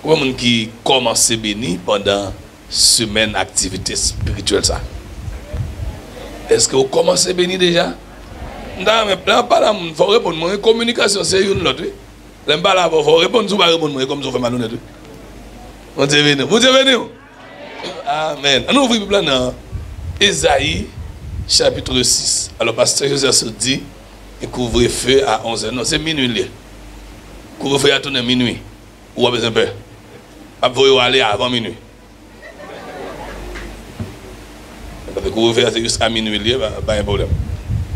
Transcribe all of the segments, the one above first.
Ou un monde qui commence à bénir pendant semaine activité spirituelle ça. Est-ce que vous commencez à bénir déjà? Non, mais là, pas là, il faut répondre. Communication, c'est une autre. Là, pas là, il faut répondre, vous répondre comme ça fait malhonnête. Vous êtes venu. Vous êtes venu. Amen. On ouvre le plan dans Ésaïe, chapitre 6. Alors, pasteur Joseph se dit, il couvre-feu à 11h. Non, c'est minuit. Couvre-feu à tourner minuit. Ou à besoin de peur. Pas pour aller avant minuit. Parce que couvre-feu, c'est juste à minuit, pas un problème.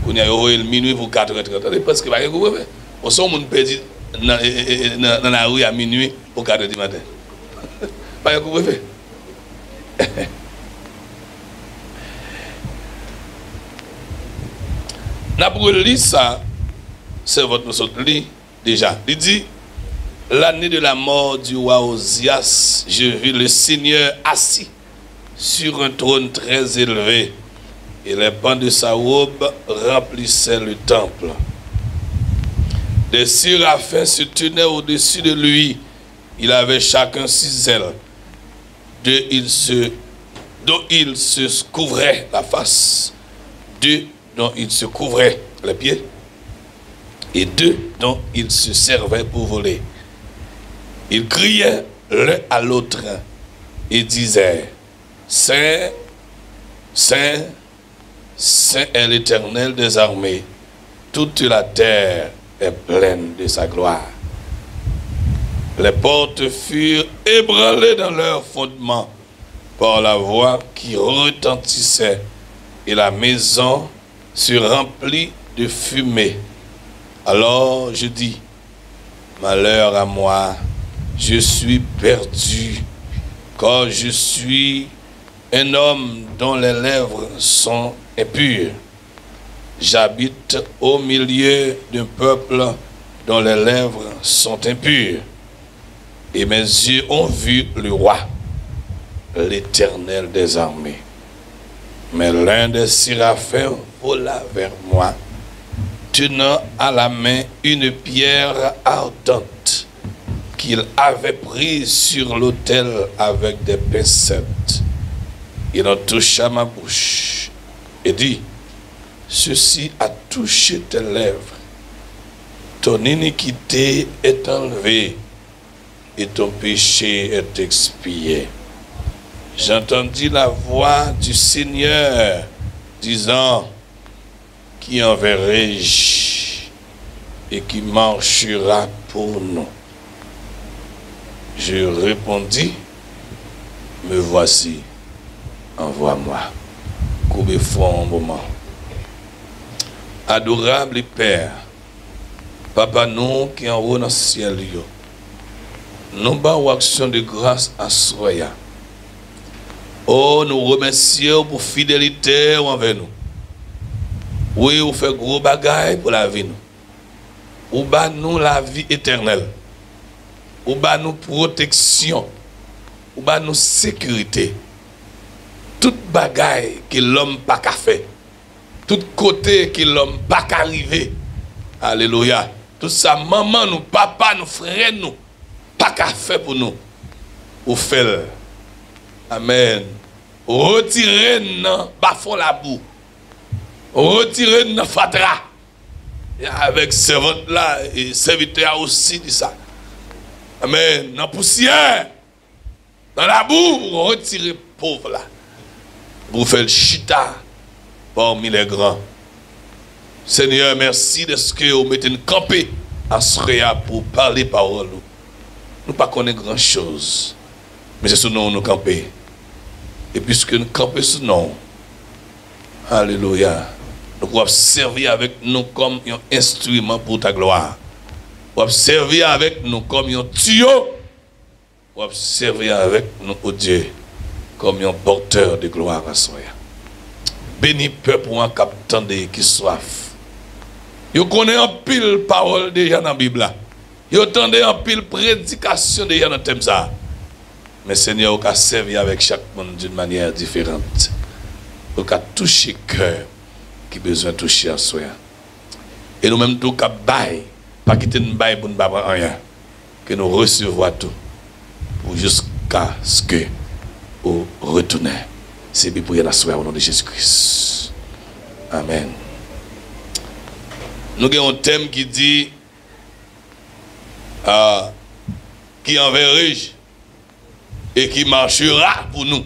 On a envoyé le minuit pour 4h30. Parce que pas couvre-feu. On sent qu'on perdu dans la rue à minuit pour 4h du matin. Pas couvre-feu. N'après lire ça, c'est votre lit déjà. Il dit, l'année de la mort du roi Osias, je vis le Seigneur assis sur un trône très élevé, et les pans de sa robe remplissaient le temple. Des séraphins se tenaient au-dessus de lui. Il avait chacun 6 ailes, dont il se couvrait la face, 2 dont il se couvrait les pieds, et 2 dont il se servait pour voler. Ils criaient l'un à l'autre et disaient, Saint, Saint, Saint est l'Éternel des armées, toute la terre est pleine de sa gloire. Les portes furent ébranlées dans leur fondement par la voix qui retentissait, et la maison se remplit de fumée. Alors je dis, malheur à moi, je suis perdu, car je suis un homme dont les lèvres sont impures. J'habite au milieu d'un peuple dont les lèvres sont impures. Et mes yeux ont vu le roi, l'Éternel des armées. Mais l'un des séraphins vola vers moi, tenant à la main une pierre ardente qu'il avait prise sur l'autel avec des pincettes. Il en toucha ma bouche et dit, ceci a touché tes lèvres. Ton iniquité est enlevée et ton péché est expié. J'entendis la voix du Seigneur disant, qui enverrai-je et qui marchera pour nous? Je répondis, me voici, envoie-moi. Coupez-moi un moment. Adorable Père, Papa, nous qui en haut dans le ciel, nous avons action de grâce à Soya. Oh, nous remercions pour fidélité envers nous. Oui, vous faites gros bagaille pour la vie. Vous bat nous la vie éternelle. Vous bat nous protection. Vous bat nous sécurité. Toute bagaille que l'homme pas qu'à faire. Tout côté que l'homme pas qu'à arriver. Alléluia. Tout ça, maman, nous, papa, nous, frères, nous, pas qu'à faire pour nous. Vous faites. Amen. Retirez-nous, bafons la boue. Retirez-nous, fatra. Et avec servante là, et serviteur aussi, dit ça. Amen. Dans la poussière, dans la boue, retirez pauvre là. Vous faites le chita parmi les grands. Seigneur, merci de ce que vous mettez une campée à Soya pour parler parole. Nous ne connaissons pas grand chose, mais c'est ce nom nous camper. Et puisque nous campons ce nom, alléluia, nous pouvons servir avec nous comme un instrument pour ta gloire. Nous pouvons servir avec nous comme un tuyau. Nous pouvons servir avec nous, oh Dieu, comme un porteur de gloire à soi. Béni peuple pour un capitaine qui soif. Vous connaissez un pile parole déjà dans la Bible. Vous entendez un pile prédication déjà dans le thème ça. Mais Seigneur, vous avez servi avec chaque monde d'une manière différente. Vous avez touché le cœur qui a besoin de toucher à soi. Et nous-mêmes, nous avons bail, pas quitter une bail pour ne pas prendre rien. Que nous recevons tout. jusqu'à ce que vous retournez. C'est bien pour y aller au nom de Jésus-Christ. Amen. Nous avons un thème qui dit qui enverrai-je et qui marchera pour nous.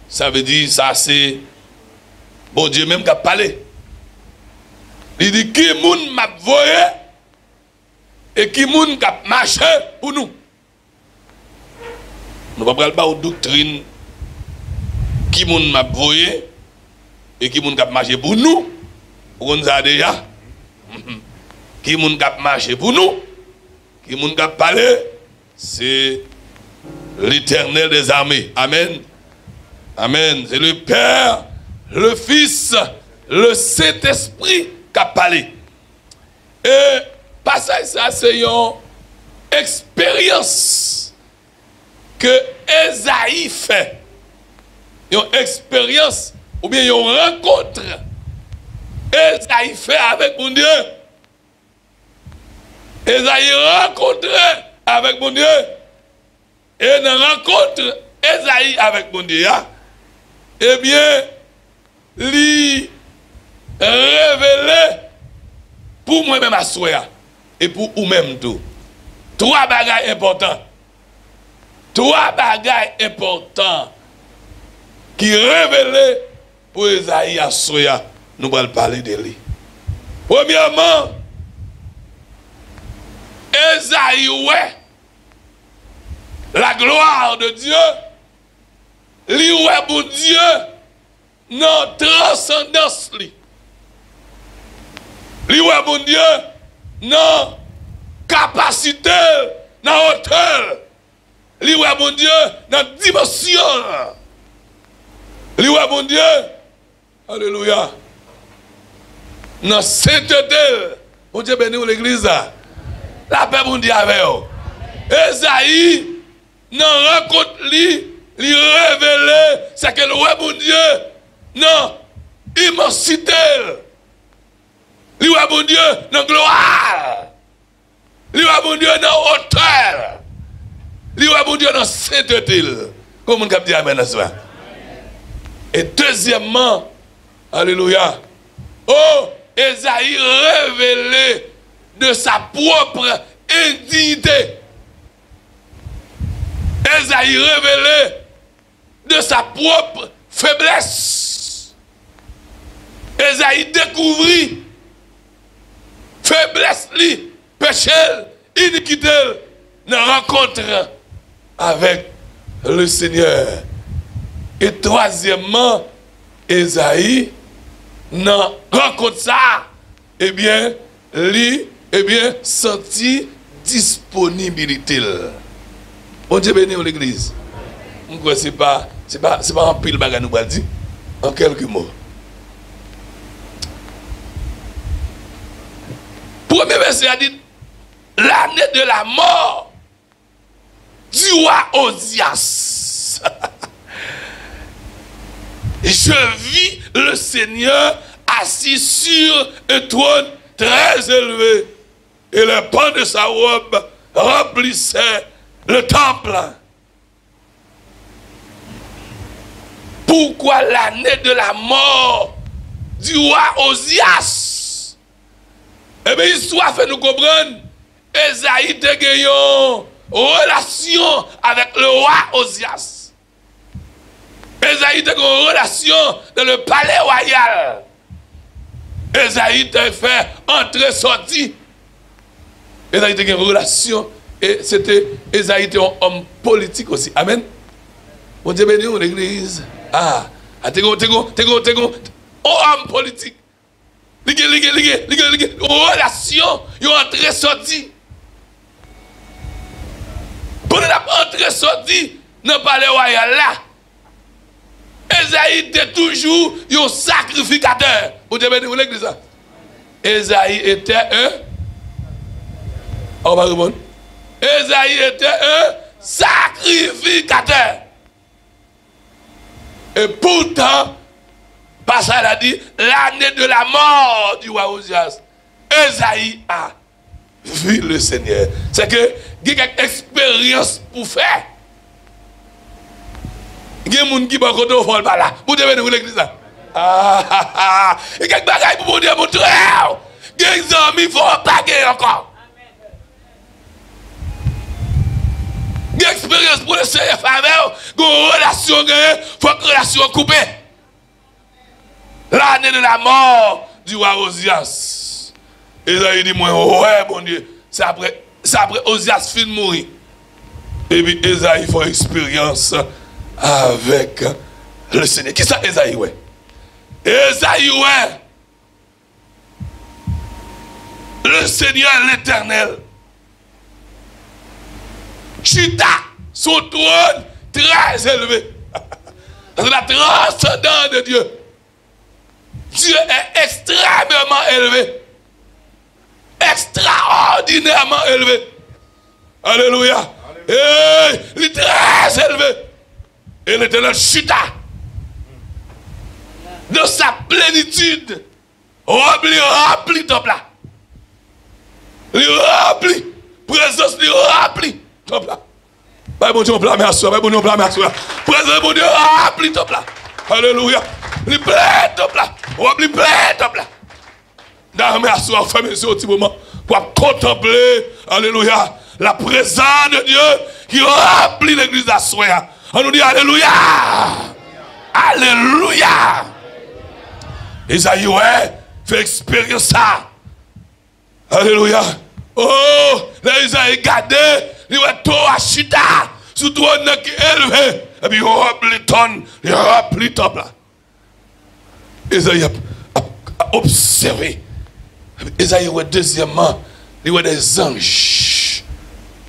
Ça veut dire, ça c'est bon Dieu même qui a parlé. Il dit qui moun m'a voyé et qui moun qui a marché pour nous. Nous ne parlons pas aux doctrines qui moun m'a voyé et qui moun qui a marché pour nous. On nous a déjà. Qui moun qui a marché pour nous. Qui moun qui a parlé, c'est l'Éternel des armées. Amen. Amen. C'est le Père, le Fils, le Saint-Esprit qui a parlé. Et passage ça, c'est une expérience que Esaïe fait. Une expérience ou bien une rencontre. Esaïe fait avec mon Dieu. Esaïe rencontre avec mon Dieu. Et dans la rencontre Esaïe avec mon Dieu, eh bien, lui révélé pour moi-même à soi et pour vous-même tout. Trois bagages importants. Trois bagages importants qui révélent pour Esaïe à soi. Nous allons parler de lui. Premièrement, Esaïe, ouais, la gloire de Dieu, lui, ouais, pour Dieu, non transcendance, lui. Lui, ouais, pour Dieu, non capacité, non hauteur. Lui, ouais, pour Dieu, non dimension. Lui, ouais, pour Dieu, alléluia. Non sainteté. Bon Dieu béni l'église. La paix mon Dieu avec vous. Esaïe, non rencontre lui révélé, c'est que le ouais mon Dieu, non immensité. Lui ouais mon Dieu, non gloire. Lui ouais mon Dieu, non hauteur. Lui ouais mon Dieu, non sainteté. Comment on peut dire amen à ça? Et deuxièmement, alléluia. Oh, Esaïe révélé de sa propre indignité. Esaïe révélé de sa propre faiblesse. Esaïe découvrit faiblesse, péché, iniquité, dans la rencontre avec le Seigneur. Et troisièmement, Esaïe, dans rencontre ça, eh bien, senti disponibilité. Bon Dieu béni l'église. C'est pas un pile bagage nous va dire en quelques mots. Premier verset a dit l'année de la mort du roi Osias. Je vis le Seigneur assis sur un trône très élevé et les pans de sa robe remplissaient le temple. Pourquoi l'année de la mort du roi Osias? Eh bien, l'histoire fait nous comprendre. Esaïe a gagné une relation avec le roi Osias. Esaïe a une relation dans le palais royal. Esaïe a fait entrer-sortir. Esaïe a une relation. Et c'était Esaïe était un homme politique aussi. Amen. Bon Dieu béni l'église. T'es un homme politique. Relation, ils ont entré-sorti. Pour nous entrer-sorti dans le palais royal là, Esaïe était toujours un sacrificateur. Vous devez dire l'église. Esaïe était un. On va répondre. Esaïe était un sacrificateur. Et pourtant, Pascal a dit l'année de la mort du roi Osias, Esaïe a vu le Seigneur. C'est que il y a une expérience pour faire. il y a des gens qui ne sont pas là. Vous devez nous l'église là. Ah. Et quelques bagailles pour vous dire, mon frère. Il y a des amis, il faut pas gagner encore. Il y a une expérience pour le Seigneur faveur. Il y a une relation, il faut que la relation coupée. L'année de la mort du roi Osias. Esaïe dit, moi, ouais, bon Dieu. C'est après Osias fin de mourir. Et puis Esaïe fait expérience avec le Seigneur. Qui ça, Esaïe, ouais? Esaïe, ouais. Le Seigneur, l'Éternel. Chita, son trône très élevé. C'est la transcendance de Dieu. Dieu est extrêmement élevé. Extraordinairement élevé. Alléluia. Et il est très élevé. Et l'Éternel chuta. De sa plénitude. Rempli top là. Il rempli. Présence, il rempli top là. Bah bon Dieu, on blâme à soi. Bah bon Dieu, on blâme à soi. Présence, bon Dieu, rempli top là. Alléluia. Il plein top là. Rempli plein top là. D'armée à soi, fermez les yeux au petit moment pour contempler, alléluia, la présence de Dieu qui remplit l'église à soi. On nous dit alléluia. Alléluia. Esaïe, ouais, fait expérience ça. Alléluia. Oh, là, Esaïe, regardez, il va tout à chita, sous trône qui est élevé. Et puis, il remplit tonne, il remplit top là. Esaïe a observé. Esaïe, deuxièmement, il y a des anges.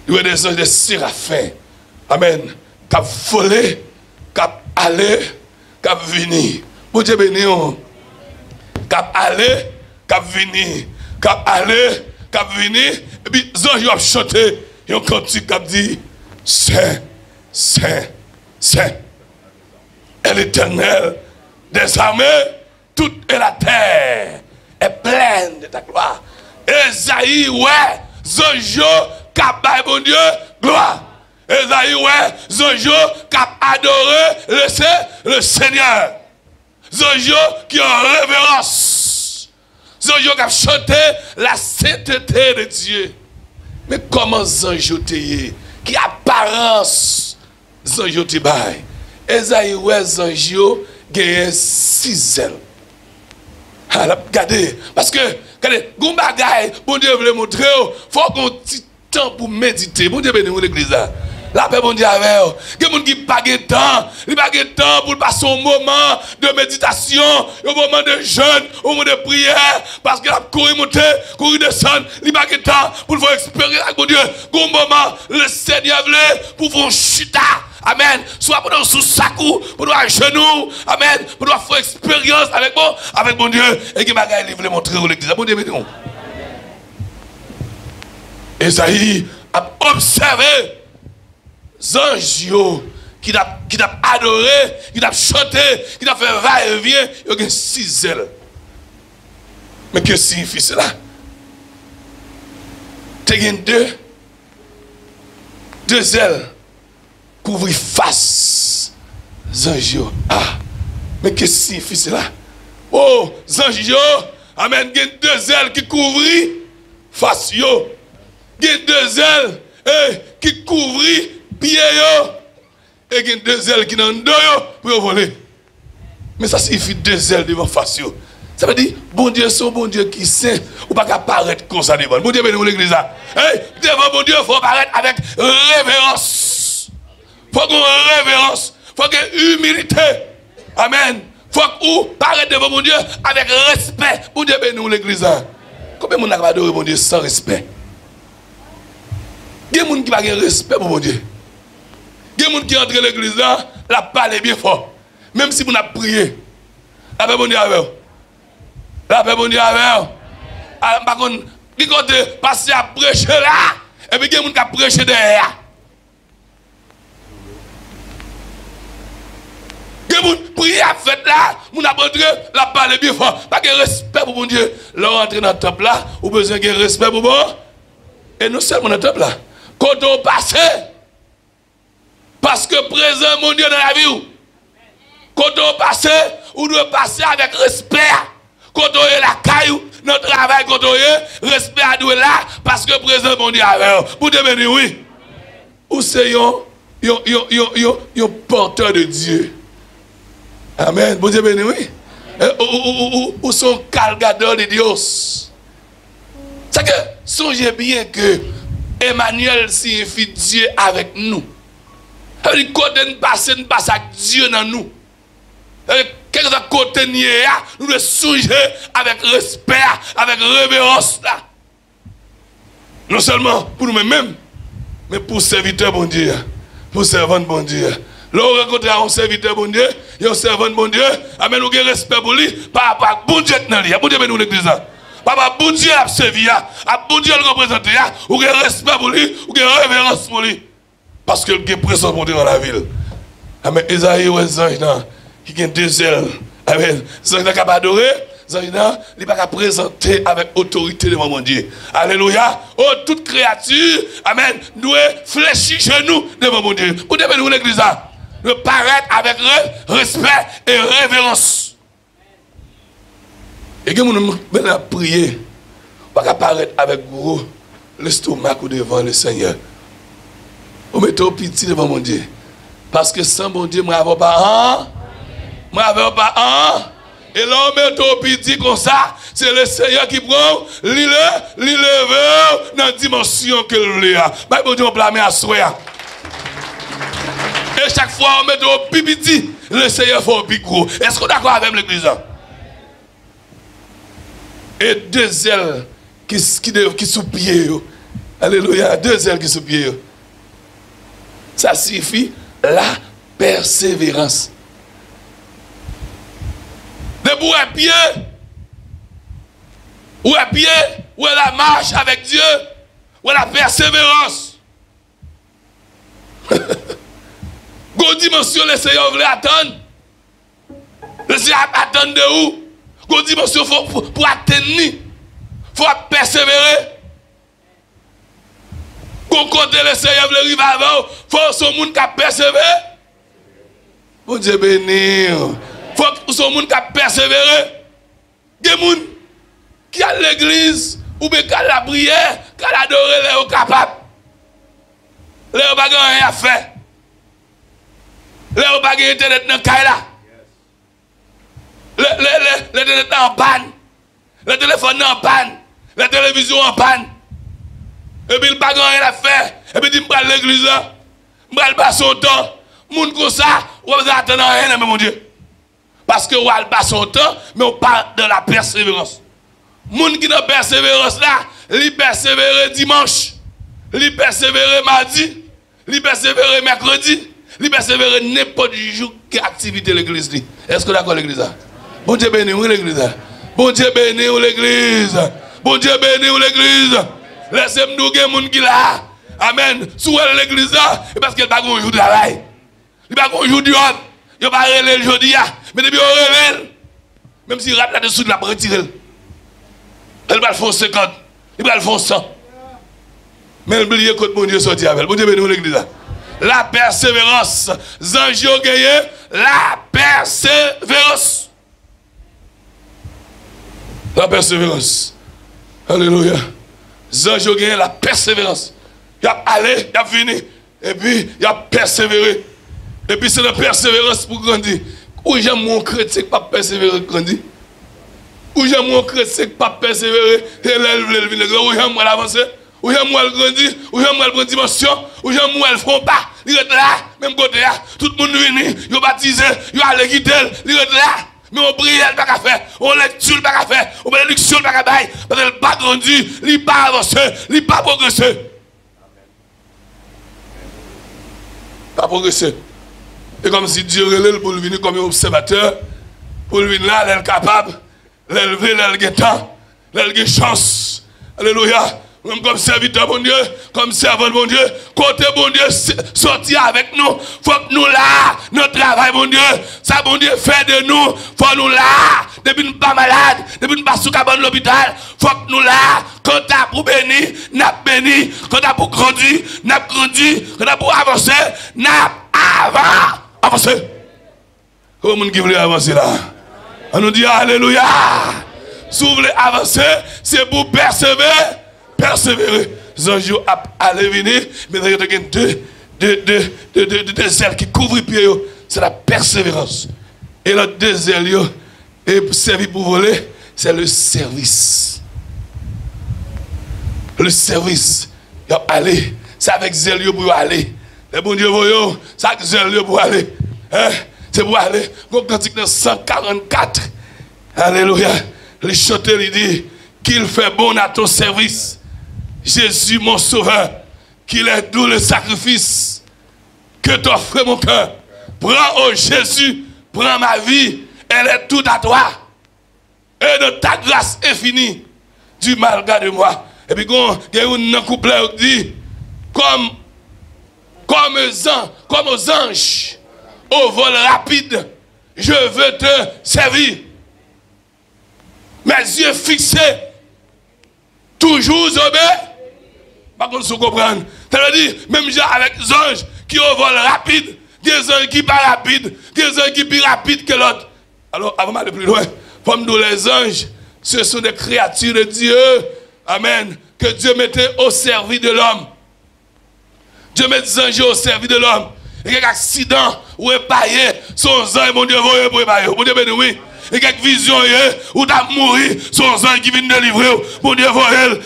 Il y a des anges, des séraphins. Amen. Qui ont volé, qui ont allé, qui ont venu. Bon Dieu béni. Qui ont allé, qui ont venu. Qui ont allé, qui ont venu. Et puis, les anges ont chanté. Ils ont cantique qui ont dit Saint, Saint, Saint. Et l'Éternel des armées, toute la terre est pleine de ta gloire. Esaïe, ouais, Zonjo, cap bon Dieu, gloire. Esaïe, ouais, Zonjo, cap adoré le Seigneur. Zonjo qui a révérence. Zonjo qui a chanté la sainteté de Dieu. Mais comment Zonjo t'est? Qui apparence Zonjo t'est bail? Esaïe, ouais, Zonjo, gagne 6 ailes. Regardez, parce que, regardez, Gombagaï, bon Dieu veut montrer, il faut qu'on ait petit temps pour méditer. Bon Dieu bénisse l'église là. La paix, bon Dieu avec vous. Il y a des gens qui n'ont pas de temps. Ils n'ont pas de temps pour passer un moment de méditation, un moment de jeûne, un moment de prière. Parce que la courir monter, courir descendre, il n'y a pas de temps pour faire expérience avec mon Dieu. Un moment, le Seigneur voulait pour faire chuta. Amen. Soit pour nous sous sacou, pour nous à genoux. Amen. Pour nous faire expérience avec mon Dieu. Et qui m'a voulait montrer à l'église. Bon Dieu, béni. Esaïe a observé les anges qui t'a adoré, qui t'a chanté, qui t'a fait va-et-vient. Il y a 6 ailes. Mais que signifie cela? Tu as 2 ailes. Couvrir face Zanjio. Ah, mais qu'est-ce que signifie cela? Oh, Zanjio, amen, il y a 2 ailes qui couvrent face yo. Il y a 2 ailes qui couvrent pied yo. Et il y a 2 ailes qui n'ont pas pour voler. Mais ça signifie 2 ailes devant face yo. Ça veut dire, bon Dieu, c'est un bon Dieu qui sait, ou pas apparaître comme ça devant. Bon Dieu, bénis l'église là. Devant bon Dieu, il faut apparaître avec révérence. Il faut qu'on ait révérence, il faut qu'on ait humilité. Amen. Il faut qu'on paraître devant mon Dieu avec respect. Mon Dieu bénis l'église. Combien de gens ont adoré mon Dieu sans respect? Il y a des gens qui n'ont pas de respect pour mon Dieu. Il y a des gens qui entrent dans l'église là, la parole bien fort. Même si vous avez prié. La paix mon Dieu avec vous. La paix mon Dieu avec vous. Par contre, il y a des gens qui passent à prêcher là. Et puis il y a des gens qui ont prêché derrière. Vous priez à fête là, vous n'avez la parole bien fort. Pas de respect pour mon Dieu. Là, on entre dans le temple là, vous avez besoin de respect pour moi. Et non seulement dans le temple là, quand on passe, parce que présent mon Dieu dans la vie, Quand on passe, on doit passer avec respect. Quand on est la caillou, notre travail, quand on est, respect à nous là, parce que présent, mon Dieu, pour te bénir, oui. Ou c'est un porteur de Dieu. Amen. Bon Dieu béni, oui. Ou son cargador de Dios. C'est que, songez bien que Emmanuel signifie Dieu avec nous. Ça veut dire quand nous passons avec Dieu dans nous. Quelque côté nous devons songer avec respect, avec révérence. Non seulement pour nous-mêmes, mais pour serviteur bon Dieu, pour servant bon Dieu. Là, on rencontre un serviteur bon Dieu, un servant bon Dieu, amen, nous avons respect pour lui, par rapport à bon Dieu dans lui. Bon Dieu, nous l'église. Papa, bon Dieu a servi, bon Dieu a représenté, ou avez respect pour lui, ou avez révérence pour lui. Parce que il est présent pour Dieu dans la ville. Amen. Esaïe, qui a deux ailes. Amen. Zang n'a pas adoré. Zang n'a pas présenté avec autorité devant mon Dieu. Alléluia. Oh, toute créature, amen, doit fléchir genoux devant mon Dieu. Vous devez nous l'église. De paraître avec respect et révérence. Et que nous venons prier. Pas apparaître avec gros l'estomac devant le Seigneur. Vous mettez au petit devant mon Dieu. Parce que sans mon Dieu, moi, je n'avais pas un. Moi, je n'avais pas un. Et là, on met au petit comme ça. C'est le Seigneur qui prend l'île dans la dimension que l'on a. Mais bon Dieu, on blâme à soi. Et chaque fois, on met au petit, le Seigneur fait au plus gros. Est-ce qu'on est d'accord avec l'église? Et deux ailes qui sous pied. Alléluia. Deux ailes qui sous pied. Ça signifie la persévérance. Debout à pied, ou à pied, ou à la marche avec Dieu, ou à la persévérance. Go dimension, le Seigneur voulait attendre. Le Seigneur attend de où? Go dimension pour atteindre. Il faut persévérer. Quand le Seigneur veut arriver avant, il faut que ce monde qui a persévéré. Bon Dieu béni. Il faut que ce monde qui a persévéré. Il y a des gens qui à l'église, ou bien qui à la prière, qui à l'adorer, les sont capables. Les sont pas rien à faire. Les sont pas internet dans le cas. Les en panne. Le téléphone en panne. La télévision en panne. Et puis il n'y a pas rien à faire. Et puis il me parle l'église là. Il me parle son temps. Moun comme ça, on va attendre rien, mon Dieu. Parce que on va son temps, mais on parle de la persévérance. Moun qui n'a persévérance là, il persévère dimanche, il persévère mardi, il persévère mercredi, il persévère n'importe jour qui activité l'église. Est-ce que d'accord l'église? Bon Dieu béni ou l'église? Bon Dieu béni ou l'église? Bon Dieu béni ou l'église? Laissez-moi nous des gens qui là. Amen. Sous l'église là, parce qu'il n'y a pas de jour de travail. Il n'y a pas de jour de job. Il n'y a pas de relais le jeudi. Mais depuis on relève, même s'il rate là-dessous, il va retirer. Il va le faire 50. Il va le faire 100. Mais oubliez que mon Dieu sorti avec. Bon Dieu béni l'église là. La persévérance. Zanjio gagné. La persévérance. La persévérance. Alléluia. Zanjio gagné la persévérance. Il a allé, il a fini. Et puis, il a persévéré. Et puis, c'est la persévérance pour grandir. Où j'aime mon chrétien qui pas persévérer grandir. Où j'aime mon chrétien qui pas persévérer. Et où j'aime moi l'avancer. Où j'aime moi le grandir. Où j'aime moi le prendre dimension. Où j'aime moi le front pas. Il est là, même côté là. Tout le monde vient, il est baptisé, il est allé quitter, il est là. Mais on prie, il n'y a pas qu'à faire. On lecture, il n'y a pas qu'à faire. On bénédiction, il n'y a pas qu'à faire. Parce qu'il n'a pas grandi, il n'a pas avancé, il n'a pas progressé. Pas progressé. Et comme si Dieu relève pour venir comme un observateur, pour venir là, il est capable, l'élever, il a temps, il a chance. Alléluia. Même comme serviteur bon Dieu, comme servant bon Dieu, côté bon Dieu sorti avec nous, faut que nous là, notre travail bon Dieu, ça bon Dieu fait de nous, faut nous là, depuis nous pas malade, depuis nous pas sous cabane l'hôpital, faut que nous là, quand t'as pour bénir, n'a béni, quand t'as pour grandir, n'a grandi, quand t'as pour avancer, n'a avancé. Comment monde qui veut avancer là? On nous dit alléluia. Si vous voulez avancer, c'est pour persévérer. Persévérer. Les anges allaient venir, mais il y a deux ailes qui couvrent les pieds. C'est la persévérance. Et le deux ailes, et servir pour voler, c'est le service. Le service. Allez, c'est avec zèle pour aller. Le bon Dieu, c'est avec zèle pour aller. Hein? C'est pour aller. Quand cantique dans 144. Alléluia. Le chanteur lui dit qu'il fait bon à ton service. Jésus mon sauveur. Qu'il est doux le sacrifice que t'offre mon cœur. Prends, oh Jésus, prends ma vie. Elle est toute à toi. Et de ta grâce infinie, du mal garde-moi. Et puis, il y a un couplet qui dit, comme aux anges, au vol rapide, je veux te servir. Mes yeux fixés, toujours obéis. Par contre, vous comprenez. Ça veut dire, même avec les anges qui au vol rapide, des anges qui pas rapides, des anges qui plus rapides que l'autre. Alors, avant d'aller plus loin, comme nous les anges, ce sont des créatures de Dieu. Amen. Que Dieu mettait au service de l'homme. Dieu met des anges au service de l'homme. Et quelques accidents ou épaillés, son ange, mon Dieu, pour épailler. Mon Dieu, béni, oui. Et quelques visions, où tu as mouru, son ange qui vient délivrer. Mon Dieu,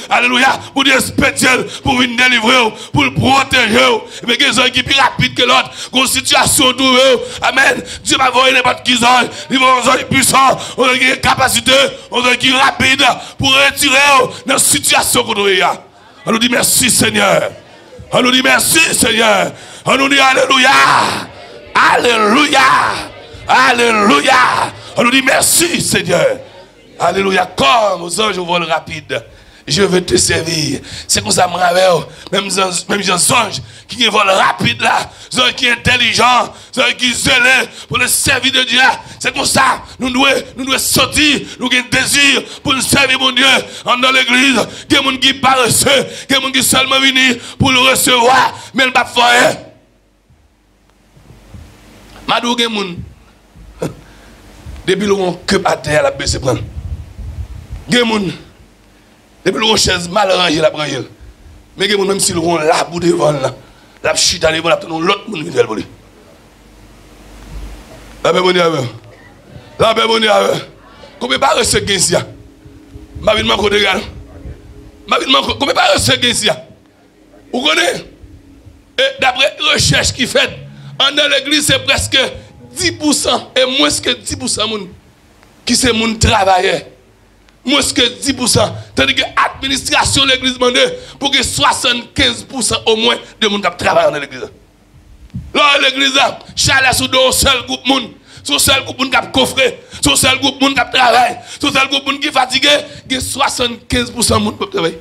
alléluia. Mon Dieu, spécial pour venir délivrer, pour le protéger. Mais quelques anges qui sont plus rapides que l'autre. Une situation tout. Amen. Dieu m'a envoyé n'importe qui ange. Il va un ange puissant, on a une capacité, on a une rapide pour retirer dans la situation qu'on a. On nous dit merci, Seigneur. On nous dit merci, Seigneur. On nous dit alléluia. Alléluia. Alléluia. On nous dit merci, Seigneur. Alléluia. Comme aux anges au vol rapide, je veux te servir. C'est comme ça, mon frère. Même les anges qui volent rapide là, les anges qui sont intelligents, les anges qui sont zélés pour le servir de Dieu. C'est comme ça, nous devons sortir, nous avons un désir pour le servir, mon Dieu, dans l'église. Il y a des gens qui paressent, il y a des gens qui seulement venus pour le recevoir, mais ils ne peuvent pas faire. Madou, il y a des gens. Depuis qu'on coupe à terre, la baisse prend. Il y a des gens. Depuis qu'on chaise mal rangée, la prend. Mais il y a des gens, même s'ils vont là pour devant, la chute à devant, la prend l'autre monde qui vient voler. La paix bonne avec. La paix bonne avec. Comment pas recevoir ici? Ma vie de mon côté, ma vie de mon côté, comment pas recevoir ici? Vous connaissez? Et d'après la recherche qui fait, dans l'église, c'est presque 10% et moins que 10% qui sont mon travailleur. Moins que 10%. Tandis que l'administration de l'église demande pour que 75% au moins de monde qui travaille dans l'église. Là, l'église, chalet sous un seul groupe de monde. Sur seul groupe qui a coffré, sur seul groupe qui a travaillé, sur seul groupe qui est fatigué, il y a 75% de monde qui travaille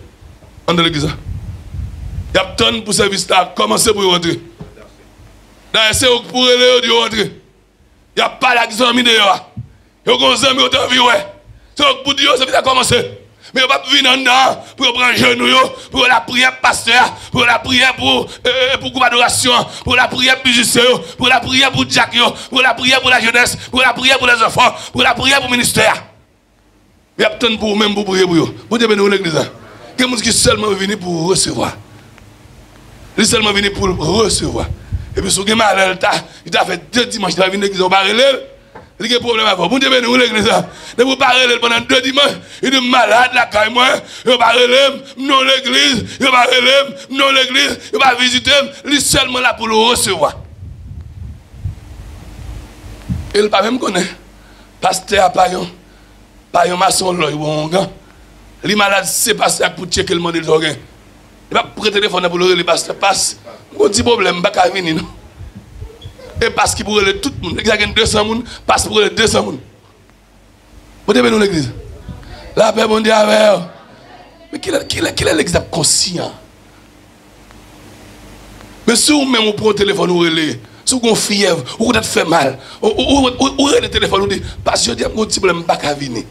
dans l'église. Il y a tonne pour service là, commencez pour rentrer. D'ailleurs, c'est pour aller rentrer. Il n'y a pas la qui mis dehors. Il y a des amis qui ont envie, ouais. C'est pour dire, ça va commencer. Mais on va venir dedans pour prendre genou, pour la prière pasteur, pour la prière pour groupe d'adoration, pour la prière pour musicien, pour la prière pour Jack, pour la prière pour la jeunesse, pour la prière pour les enfants, pour la prière pour le ministère. Il y a tant pour même pour prier pour eux. Vous devez nous l'église. Il y a des gens qui sont seulement venus pour recevoir. Ils sont seulement venus pour recevoir. Et puis, si vous avez mal, il a fait 2 dimanches, il a venu à l'église, il a parlé. Il y a un problème à voir. Vous devez nous l'église. De vous parler pendant 2 dimanches, il est malade, la caille, moi. Il va parler, non l'église, il va parler, non l'église, il va visiter, il est seulement là pour le recevoir. Il ne va même connaître. Pasteur Payon maçon, il est malade, c'est pasteur pour checker le monde des organes. Il va prendre le téléphone pour le pasteur passe. Un petit problème, il va venir. Et parce qu'il pourrait tout le monde. Il y a 200 personnes, passe pour les 200 personnes. Vous devez nous l'église. La paix, bon Dieu, avec. Mais qui est l'exemple conscient? Mais si vous même prenez le téléphone, vous relèvez. Si vous avez fièvre, ou vous fait mal, ou le téléphone, vous dites, parce que je dis, il y a un petit problème, il va venir.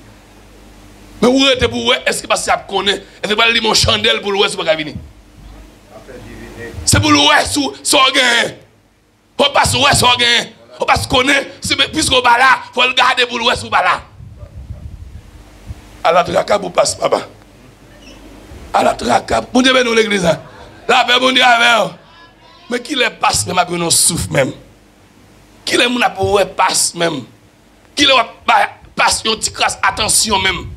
Mais vous êtes pour vous, est-ce que parce que vous connaissez, est-ce que vous avez mon chandelle pour le est-ce que vous venir? C'est pour le ouais, son gain. On passe ouais, son gain. on pas se connaître, puisqu'on va là, il faut le garder pour l'ouest ou pas là. À la traque, vous passe, papa. À la traque, vous devez nous l'église. La paix, bon Dieu, avec. Mais qui les passe même après nous souffle même? Qui les moun pour passe même? Qui les passe une petite crasse attention même?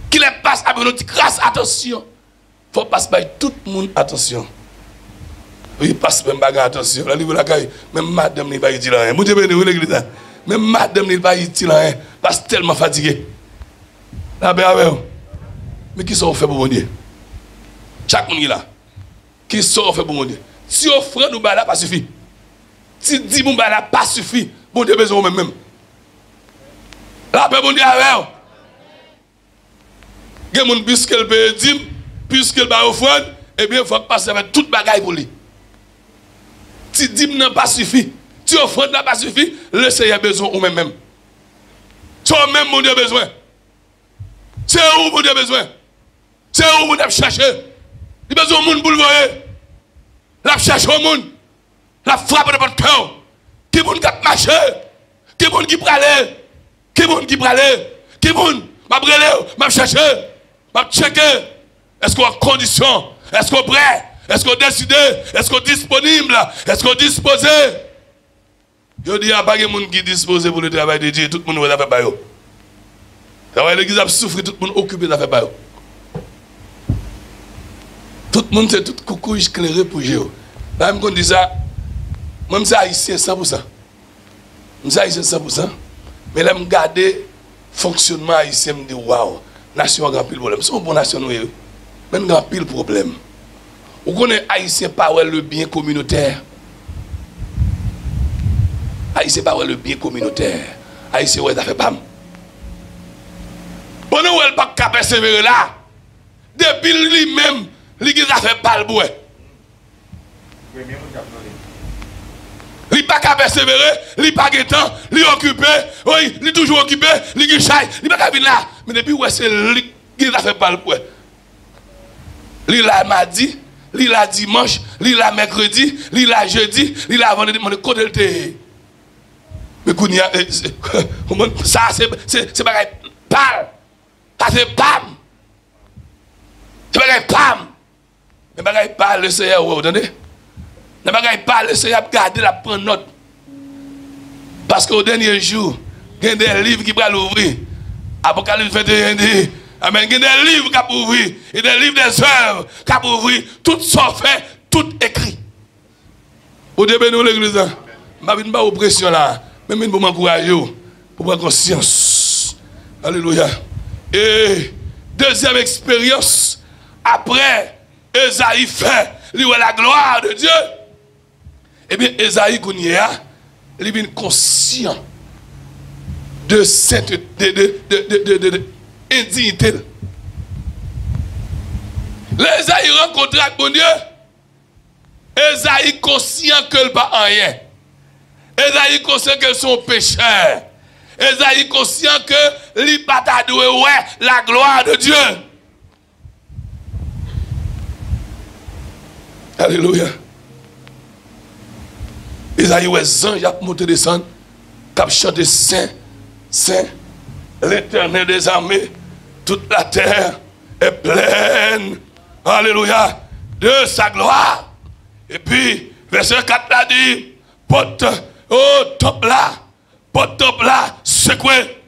Qui les passe avec une petite crasse attention? Faut passer par tout le monde attention. Oui, passe même bagarre attention. Là, niveau la caille, même madame n'est pas utile rien. Mon Dieu, l'église. Même madame n'est pas utile rien. Parce que tellement fatigué. Là, ben, mais qui sont fait pour mon Dieu? Chaque monde est là. Qui sont fait pour mon Dieu? Si on offre nous là, pas suffit. Si 10 moun là, pas suffit. Bon Dieu, besoin même. Là, ben, mon Dieu, avec. Il y a des gens puisqu'elle peut dire, puisqu'elle va offrir, eh bien, il faut passer avec toute bagaille pour lui. Si 10 n'a pas suffi, si offrande n'a pas suffi, le Seigneur a besoin ou même. C'est même mon Dieu besoin. C'est où mon Dieu besoin. C'est où mon Dieu chercher. Il a besoin de monde pour le voir. La cherche au monde. La frappe de votre cœur. Qui monde qui marche. Qui monde qui prale. Qui monde qui prale. Qui monde m'a brûlé, m'a cherché, m'a checké. Est-ce qu'on a condition? Est-ce qu'on est prêt? Est-ce qu'on est décidé? Est-ce qu'on est disponible? Est-ce qu'on est disposé? Je dis, il n'y a pas de monde qui est disposé pour le travail de Dieu. Tout le monde va faire par eux. L'église a souffert, tout le monde occupé de faire par eux. Tout le monde, c'est tout coucou éclairé pour Dieu. Là, je me dis ça, même ça, haïtien 100%. Même ça, haïtien 100%. Mais là, je regarde le fonctionnement haïtien, je me dis, waouh, nation a grand pile problème. C'est une bonne nation, mais il y a pile problème. Vous connaissez haïtien par le bien communautaire. Haïtien par le bien communautaire. Haïtien, ouais, ça fait pas. Bon, nous, elle pas capable de persévérer là. Depuis lui-même, l'église a fait pas le bois. Il n'est pas capable de persévérer, il n'est pas temps, il est occupé, oui, il est toujours occupé, il est chai, il n'est pas capable de là. Mais depuis, ouais, c'est l'église a fait pas le bois. Il a mardi, il a dimanche, il a mercredi, il a jeudi, il a vendredi, mon côté le thé. Mais ça, c'est pas pal. Ça, c'est pam. C'est pas pam. Mais pas le Seigneur, vous entendez? Ne pas le Seigneur, garder la prendre note. Parce qu'au dernier jour, il y a des livres qui vont l'ouvrir. Apocalypse 21 dit, amen, il y a des livres qui vont ouvrir. Il y a des livres des œuvres qui vont ouvrir. Tout sont fait, tout écrit. Au début, nous, l'église, je ne vais pas vous pression là. Mais pour m'encourager, pour prendre conscience. Alléluia. Et deuxième expérience, après, Esaïe fait la gloire de Dieu. Eh bien, Esaïe, il est conscient de cette indignité. Esaïe rencontre avec mon Dieu. Esaïe conscient qu'elle n'a pas rien. Esaïe conscient qu'elle sont pécheurs. Esaïe conscient que il n'a pas doué la gloire de Dieu. Alléluia. Esaïe, les anges ont monté descendre, qui chanté Saint, Saint, l'Éternel des armées, toute la terre est pleine, alléluia, de sa gloire. Et puis, verset 4 là dit, porte, oh, top là, secoué.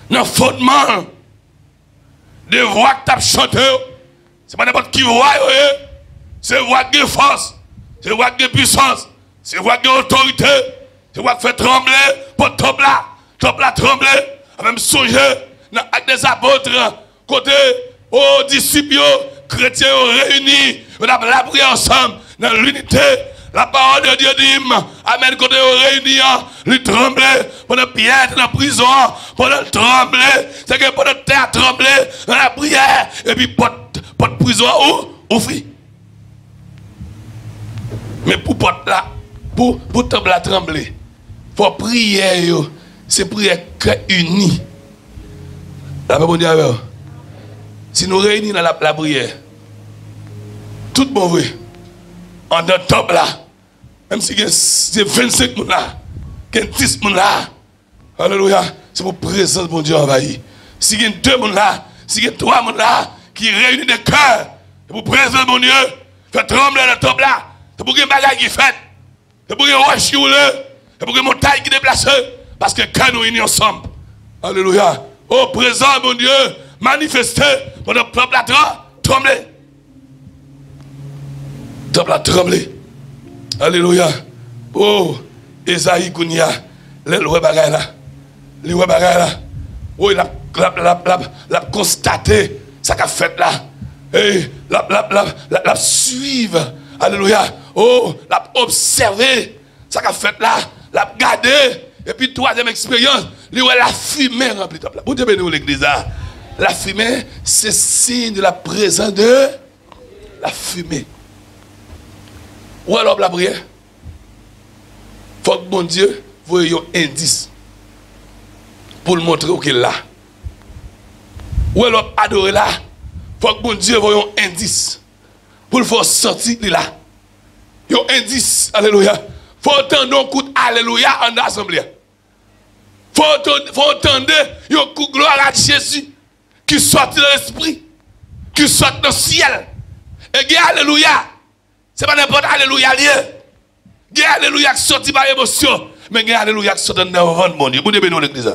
Dans le fondement de voix que tu as chanté, c'est pas n'importe qui voix, c'est voix de force, c'est voix de puissance, c'est voix d'autorité, c'est voix qui fait trembler, pour top là trembler, même songer, avec des apôtres, côté aux disciples, chrétiens réunis, on a la prière ensemble, dans l'unité, la parole de Dieu dit, amen, côté réunis, ils tremblaient, pendant Pierre dans la prison, pendant trembler, c'est que pendant terre trembler, dans la prière, et puis porte prison où ouvrir. Mais pour porte là, pour table la trembler, pour prier, c'est prière unie. La Bible dit avec si nous réunissons dans la prière, tout bon vrai, en notre table là, Même si c'est 25 personnes là, 10 personnes là. Alléluia. C'est pour présence de mon Dieu envahi. Si il y a 2 personnes là, si il y a 3 personnes là, qui réunissent des cœurs, c'est pour présence de mon Dieu, fait trembler le top là. C'est pour qu'il y ait des bagages qui fait. C'est pour qu'il y ait des roches qui roulent. C'est pour qu'il y ait des montagnes qui déplacent. Parce que quand nous unis ensemble. Alléluia. Oh, présent, mon Dieu, manifestez pour le peuple à trembler. Le peuple a tremblé. Alléluia. Oh, Esaïe Kounia, les lois bagaille là. Les lois bagaille là. Oh, il a constaté ce qu'a fait là. Et la suivre. Alléluia. Oh, l'a observé ce qu'a fait là. L'a gardé. Et puis, troisième expérience, la fumée remplie de la. Vous devez nous l'église là. La fumée, c'est signe de la présence de la fumée. Ou alors la prière. Il faut que mon Dieu voie un indice pour le montrer qu'il est là. Ou alors adorer là. Il faut que mon Dieu voie un indice pour le faire sortir de là. Il y a un indice. Alléluia. Il faut entendre un coup d'alléluia en assemblée. Il faut entendre un coup de gloire à Jésus qui sort de l'esprit, qui sort dans le ciel. Et qui alléluia. Ce n'est pas n'importe alléluia lié. Il y a alléluia qui sortit par émotion. Mais il y a alléluia qui sortit dans le ventre, mon Dieu. Vous devez nous l'église.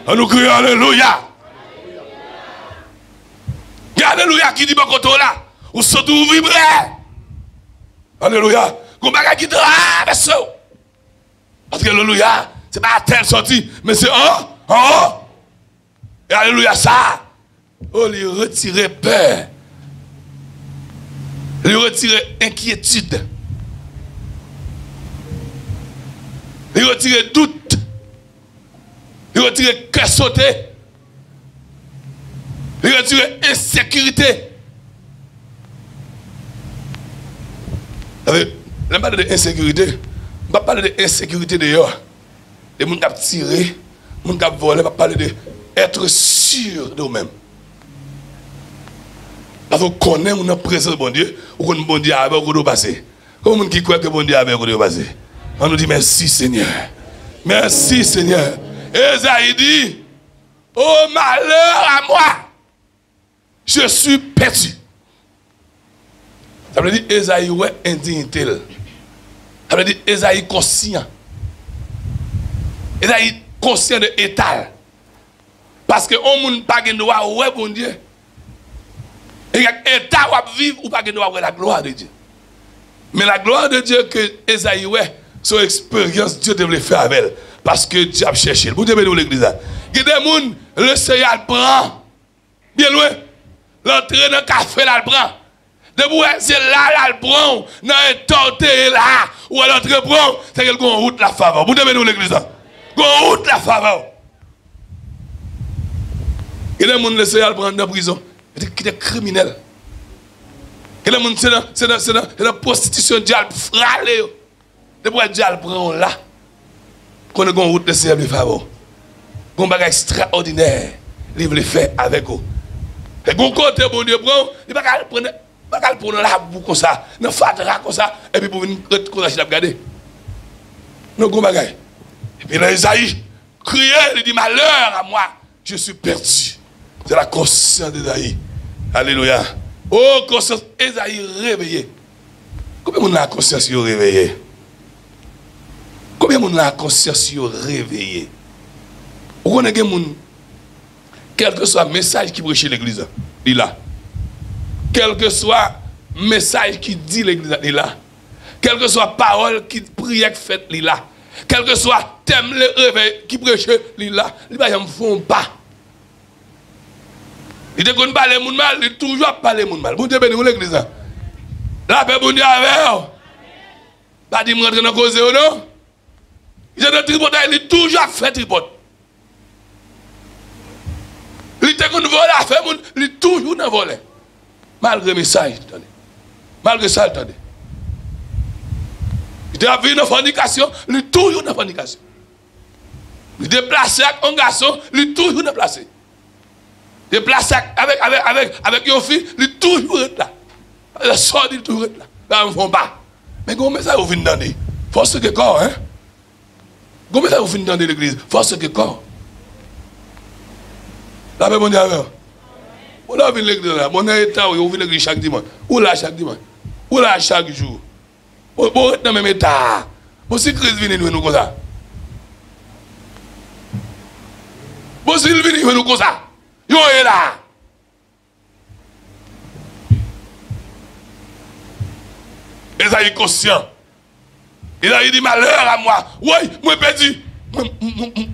On nous crie alléluia. Il y a alléluia qui dit bon côté là. Ou surtout vous vibrez. Alléluia. Vous ne qui traverse. Parce que alléluia, ce n'est pas à tel sorti, mais c'est en haut. Et alléluia ça. Oh, lui retirer peur. Lui retirer inquiétude. Lui retirer doute. Lui retirer cœur sauté. Lui retirer insécurité. Je ne parle pas d'insécurité. Je ne parle pas d'insécurité dehors. Les gens qui ont tiré, les gens qui ont volé, je ne parle pas d'être sûr de nous-mêmes. Parce qu'on connaît la présence de bon Dieu, ou qu'on bon Dieu avec nous passer. Comme on qui croit que bon Dieu avec nous passer. On nous dit merci Seigneur. Merci Seigneur. Esaïe dit, oh malheur à moi, je suis perdu. Ça veut dire Esaïe ouais indignité. Ça veut dire Esaïe conscient. Esaïe conscient de l'état. Parce que on ne peut pas droit ouais bon Dieu. Et l'état où vivre ou pas droit ouais la gloire de Dieu. Mais la gloire de Dieu que Esaïe ouais, son expérience Dieu devait faire avec elle. Parce que Dieu a cherché. Vous devez nous l'église. Il y a des gens, le Seigneur prend. Bien loin. L'entrée dans le café, là, le prend. Debout, c'est là, le prend. Dans un torté, là. Ou à l'entrée, prend. C'est qu'elle a route la faveur. Vous devez nous l'église. Qu'on route la faveur. Il y a des gens, le Seigneur prend dans la prison. Il y a des criminels. Il y a des gens, c'est la prostitution. Dieu a fralé. Debout, Dieu prend là. Qu'on a une route de Seigneur de faveur. Un bagage extraordinaire. Il veut le faire avec vous. Et quand côté bon Dieu prend, il ne va pas prendre la boue comme ça, ne fatra comme ça, et puis pour venir regarder. Non, gros bagage. Et puis là, Esaïe criait, il dit malheur à moi, je suis perdu. C'est la conscience d'Esaïe. Alléluia. Oh, conscience, Esaïe réveillé. Combien de monde a la conscience réveillée? Combien de monde a la conscience réveillée? Vous connaissez des gens, quel que soit le message qui prêche l'église, il est là. Quel que soit le message qui dit l'église, il est là. Quelle que soit la parole qui prie fait, il est là. Quel que soit le thème le réveil qui prêche, il est là. Il ne font pas. Il ne connaît pas les gens mal, il toujours pas les gens mal. Vous devez nous l'église. La paix, bon Dieu, avec. Pas dire rentrer dans la cause, non? Il est tripoté, il toujours fait tripote. Il était qu'on vole à faire, il est toujours dans le volet. Malgré le message, malgré ça, attendez. Il était dans la fornication, il est toujours dans la fornication. Il est déplacé avec un garçon, il est toujours déplacé. Déplacé avec une fille, il est toujours là. Il sort, il est toujours là. Là, on ne font pas. Mais comment ça, vous venez dans Force que corps, hein? Comment ça vous finissez dans l'église? Force que corps. La paix, mon Dieu, on a vu l'église là. Mon état, on vient l'église chaque dimanche. Ou là chaque dimanche. Ou là chaque jour. Bon, dans le même état. Bon, si Christ vient nous comme ça. Bon, si il vient nous comme ça. Yo est là. Esaïe est conscient. Il a dit malheur à moi. Oui, moi perdu.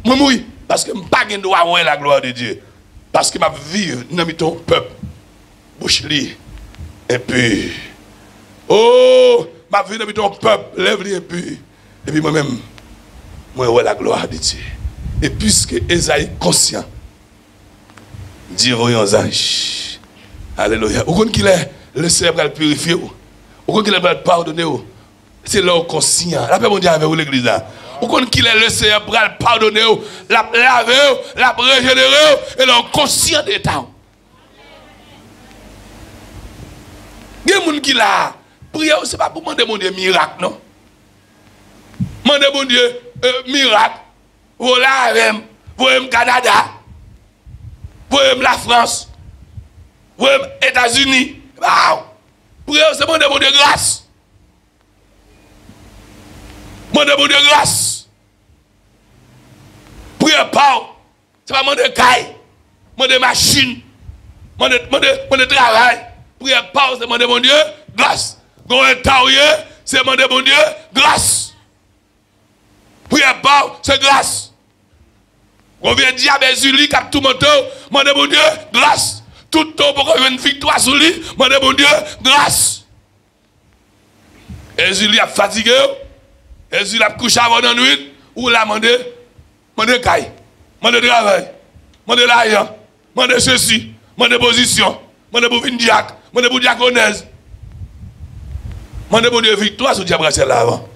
Moi mourir. Parce que je n'ai pas de droit à voir la gloire de Dieu. Parce que je vis dans ton peuple. Bouche li. Et puis. Oh, je vis dans ton peuple. Lève-li et puis. Et puis moi-même. Moi vois la gloire de Dieu. Et puisque Esaïe est conscient. Dieu voyons aux anges. Alléluia. Vous connaissez qu'il est le Seigneur va le purifier. Vous connaissez qu'il va le pardonner. C'est là conscient. La paix mondiale avec vous l'église là. Vous connaissez qu'il est le Seigneur va le pardonner, la laver, la régénérer et là conscient d'état. Il y a des gens qui là. Prière, ce n'est pas pour demander mon Dieu miracle, non? Demander mon Dieu miracle. Vous là, vous aimez Canada. Vous aimez la France. Vous aimez les États-Unis. Prière, c'est demander mon Dieu grâce. Demander mon Dieu grâce. Prière, pas. C'est pas demander caille. Demander machine. Demander travail. Prière, pas. C'est demander mon Dieu grâce. Quand un taouye, c'est demander mon Dieu grâce. Prière, pas. C'est grâce. On vient dire à Jésus, qui a tout mon temps, demander mon Dieu grâce. Tout le temps pour qu'on ait une victoire sur lui, demander mon Dieu grâce. Et Jésus a fatigué. Jésus a couché avant la nuit. Ou l'a demandé caille, demandé travail, demandé l'argent, demandé ceci, demandé position, demandé pour diacre, demandé pour diaconnaise. Demandé pour Dieu victoire sur le diable racial là avant.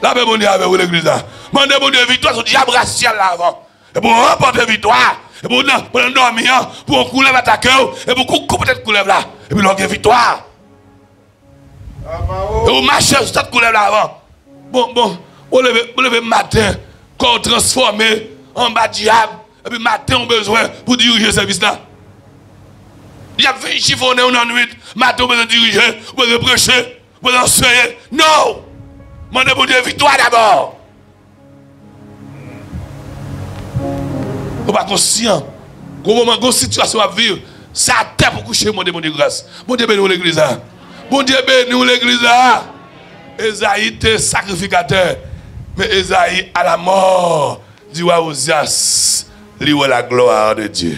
Là, ben, mon Dieu avec vous l'église là. Demandé pour Dieu victoire sur le diable racial là avant. Et pour remporter victoire, et pour dormir, pour couler attaquer, et pour couper peut-être couler là. Et puis l'on a victoire. Et vous marchez sur cette couleur là avant. Bon, vous levez matin, quand on transforme en bas diable, et puis matin on a besoin pour diriger ce service là. Il y a fait chiffonner en nuit, matin on a besoin de diriger, on besoin de prêcher, on besoin d'enseigner. Non! Demandez pour Dieu victoire d'abord. Vous n'êtes pas conscient. Au moment où une situation à vivre, ça a tête pour coucher, mon Dieu grâce. Mon Dieu bénis l'église. Mon Dieu bénis l'église. Esaïe était sacrificateur. Mais Esaïe, à la mort, dit à Osias, lui la gloire de Dieu.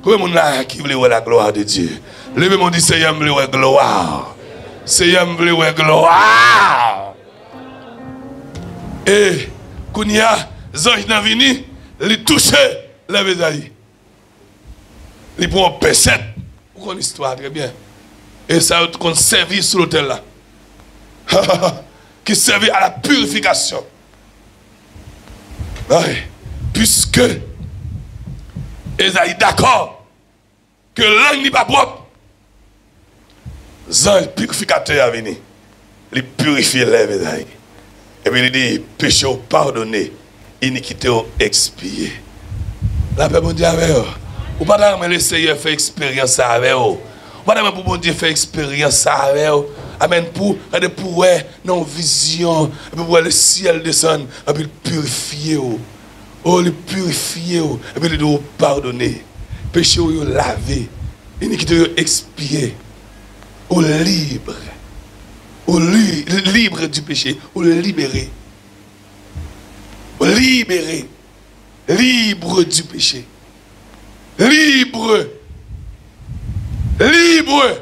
Comment on a qui veut la gloire de Dieu? Levez mon dit, Seigneur, me la gloire. Seigneur, me la gloire. Et, quand il y a Zange n'a venu, il touche l'Esaïe. Il prend un P7. Vous connaissez l'histoire très bien. Et ça a servi sur l'autel là. Qui servait à la purification. Ouais. Puisque Esaïe d'accord que l'angle n'est pas propre. Zange purificateur a venu. Il purifie l'Esaïe. Et puis il dit, péché ou pardonné, iniquité ou expié. La paix, mon Dieu, avec vous. Ou pas d'ailleurs le Seigneur fait expérience avec vous. Ou pas d'ailleurs pour mon Dieu faire expérience avec vous. Amen. Pour non vision. Et puis pour le ciel descendre. Et puis purifier vous. Oh, le purifier vous. Et puis il dit, pardonner. Péché ou laver. Iniquité ou expié. Ou libre. Ou libre du péché. Ou libéré. Ou libéré. Libre du péché. Libre. Libre.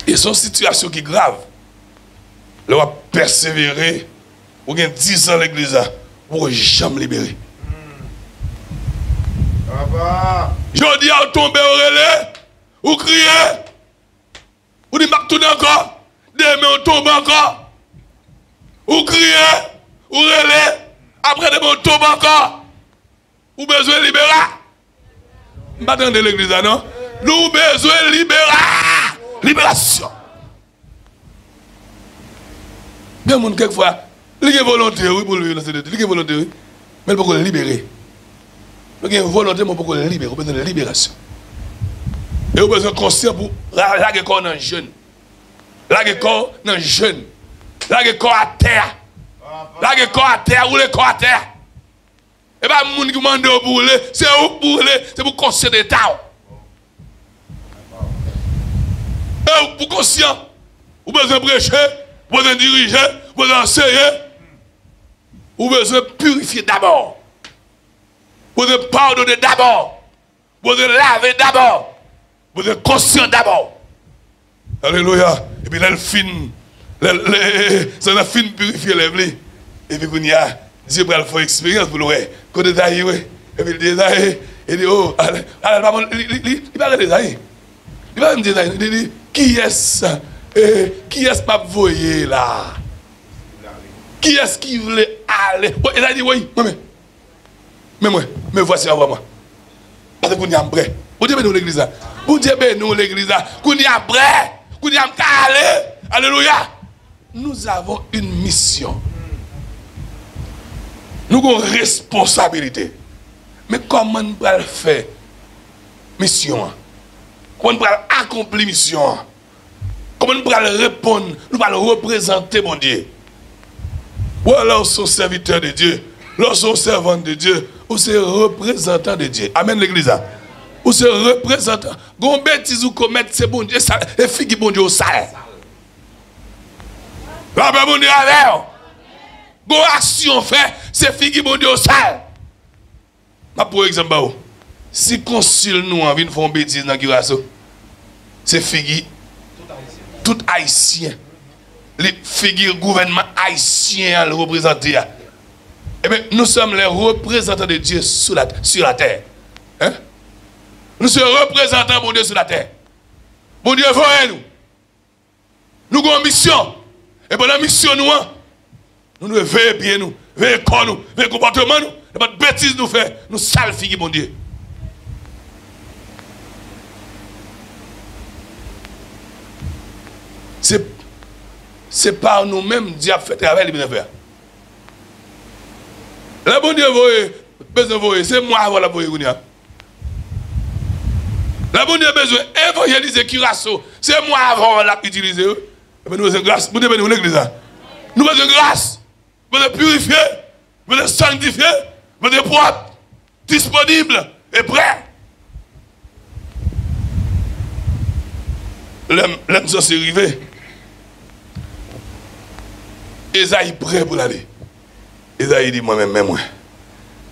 Et son situation qui est grave. Là, on va persévérer. Ou bien 10 ans l'église, on ne jamais libérer. Je dis à tomber au relais, ou crier, ou dit m'a tourner encore, demain on tombe encore, ou crier, ou relais, après demain on tombe encore, ou besoin de libérer. Je ne m'attendez l'église, non? Nous besoin de libérer. Libération. Bien, mon quelquefois, il y a volonté, oui, pour lui, il y a volonté, oui, mais il faut le libérer. Il y a volonté, mais il faut le libérer, il faut besoin de libération. Et il faut besoin de conscience pour la corps dans jeune. La corps dans jeune. La corps à terre. La corps à terre, ou le corps à terre. Et bien, les gens qui demandent pour brûler, c'est où pour brûler, c'est pour conscient d'État. Et pour conscient, vous besoin de prêcher, vous besoin de diriger, vous besoin d'enseigner, vous besoin de purifier d'abord. Vous besoin de pardonner d'abord. Vous besoin de laver d'abord. Vous besoin de conscient d'abord. Alléluia. Et puis là, le fin, ça a fin purifier les blés. Et puis, il y a Dieu va faire expérience pour le voir. Quand il détaille, et puis il détaille, il dit, oh, il va détailler. Il va me détailler. Il dit, qui est-ce pas voyer là? Qui est-ce qui voulait aller? Il a dit, oui, mais voici avant moi. Parce que vous n'y êtes prêt. Vous dites, nous l'église. Vous dites, nous l'église. Vous n'y êtes prêt. Vous n'y êtes aller. Alléluia. Nous avons une mission. Nous avons une responsabilité. Mais comment nous allons faire mission? Comment nous allons accomplir mission? Comment nous allons répondre? Nous allons représenter mon Dieu. Ou alors, sont serviteurs de Dieu. Lorsqu'on servant de Dieu, ou c'est représentant de Dieu. Amen l'église. Ou c'est représentant. Gon bêtise ou commettre, c'est bon Dieu, et fille bon Dieu au sale. La bon Dieu avec. Gon action fait, c'est fille bon Dieu au sale. Ma pour exemple, si consul nous en vient faire une bêtise dans Kirasso, c'est fille tout haïtien. Les figures gouvernement haïtien le représenter. Eh bien, nous sommes les représentants de Dieu sur la terre. Hein? Nous sommes représentants de Dieu sur la terre. Bon Dieu, voyez-nous. Nous avons une mission. Et pendant la mission, nous devons veiller bien, nous, veiller corps, nous, veiller comportement, nous. Et pas de bêtises nous faire, nous sales filles, bon Dieu. C'est par nous-mêmes Dieu a fait travail les bien faire. La bon Dieu besoin voyer, c'est moi avant la voyer. La bon Dieu besoin évangéliser Kirasso, c'est moi avant la utiliser. Nous besoin de grâce, nous devons l'église. Nous besoin de grâce, nous besoin de purifier, nous besoin de sanctifier, nous besoin de propre, disponible et prêt. L'homme s'est arrivé. Esaïe prêt pour l'aller. Esaïe dit moi-même, moi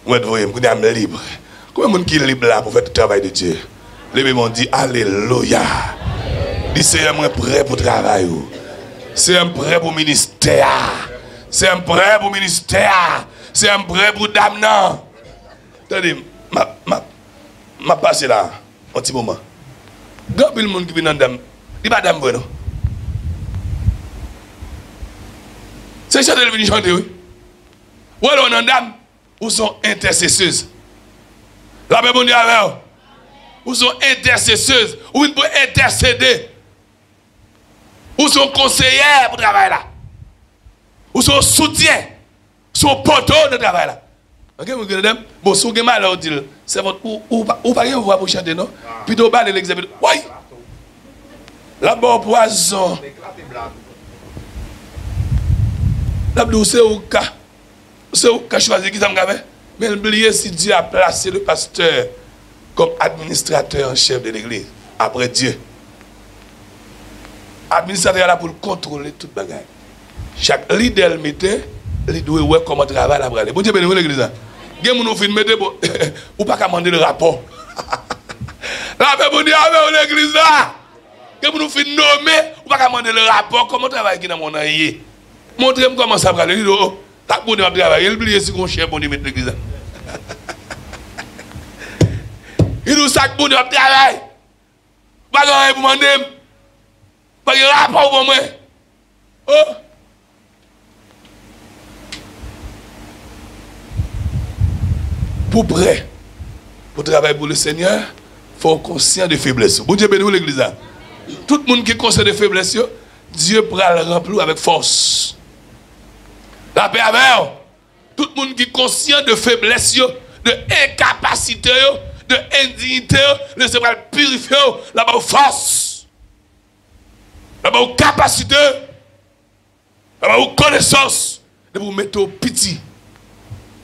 je suis libre. Comment est-ce qu'il est libre là pour faire le travail de Dieu? Les bébés m'ont dit Alléluia. Dit c'est un prêt pour travailler. C'est un prêt pour ministère. C'est un prêt pour ministère. C'est un prêt pour dame. Attendez, ma passé là, un petit moment. Quand il y a monde qui vient dans dame, il n'y a pas dame bueno. C'est ça de venir chanter, oui. Ou alors on a dame, ou sont intercesseuses. La Bible dit avec ou sont intercesseuses, ou ils peuvent intercéder. Ou sont conseillères pour travailler là. Ou sont soutien, sont poteaux de travail là. Ok, vous regardez, bon, si vous avez mal à dire, c'est votre ou pas rien voir pour chanter, non? Plutôt bas de l'examen. Oui! La bonne poison. C'est au cas choisi qui s'en fait. Mais oubliez si Dieu a placé le pasteur comme administrateur en chef de l'église après Dieu. Administrateur là pour contrôler toute bagaille. Chaque leader mettait, il doit voir comment travailler la brale. Bon Dieu bénisse l'église. Gen moun fin mettre ou pas commander le rapport. La Bible dit avec l'église là. Gen moun fin nommer ou pas commander le rapport comment travailler qui dans mon aïe. Montrez-moi comment ça va aller. T'as bon de travailler, il oublie si on cherche bon de mettre l'église. Il nous sac bon de travail. Pas grand pour demander. Pas de rapport pour moi. Oh. Pour prêt, pour travailler pour le Seigneur, il faut être conscient de faiblesse. Bon Dieu bénisse l'église. tout le monde qui concerne des faiblesses, Dieu pourra le remplir avec force. La paix avec vous. Tout le monde qui est conscient de faiblesse, de incapacité, de indignité, le Seigneur va purifier, là-bas force, là-bas capacité, là-bas connaissance, de vous mettre au petit.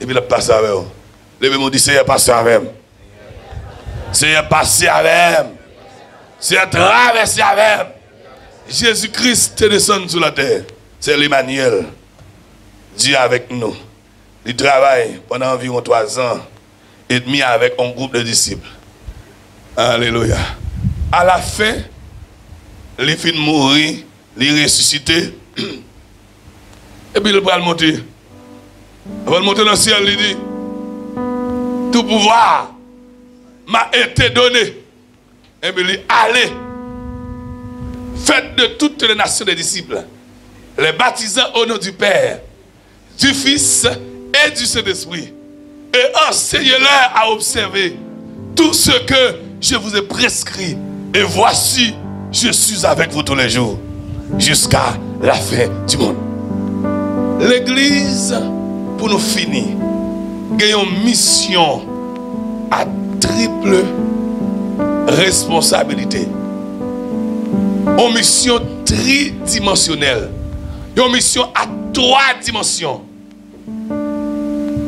Et puis il passe avec vous. Levez-moi dit, Seigneur, passe avec moi. Seigneur, passe avec moi. Seigneur, traverse avec moi. Jésus-Christ est descendu sur la terre. C'est l'Emmanuel. Dieu avec nous. Il travaille pendant environ 3 ans et demi avec un groupe de disciples. Alléluia. À la fin, il finit de mourir, il ressuscité. Et puis il va le monter. Il va le monter dans le ciel, il dit, tout pouvoir m'a été donné. Et puis il dit, allez, faites de toutes les nations des disciples, les baptisant au nom du Père, du Fils et du Saint-Esprit, et enseignez-leur à observer tout ce que je vous ai prescrit. Et voici, je suis avec vous tous les jours, jusqu'à la fin du monde. L'Église, pour nous finir, a une mission à triple responsabilité. Une mission tridimensionnelle. Une mission à 3 dimensions.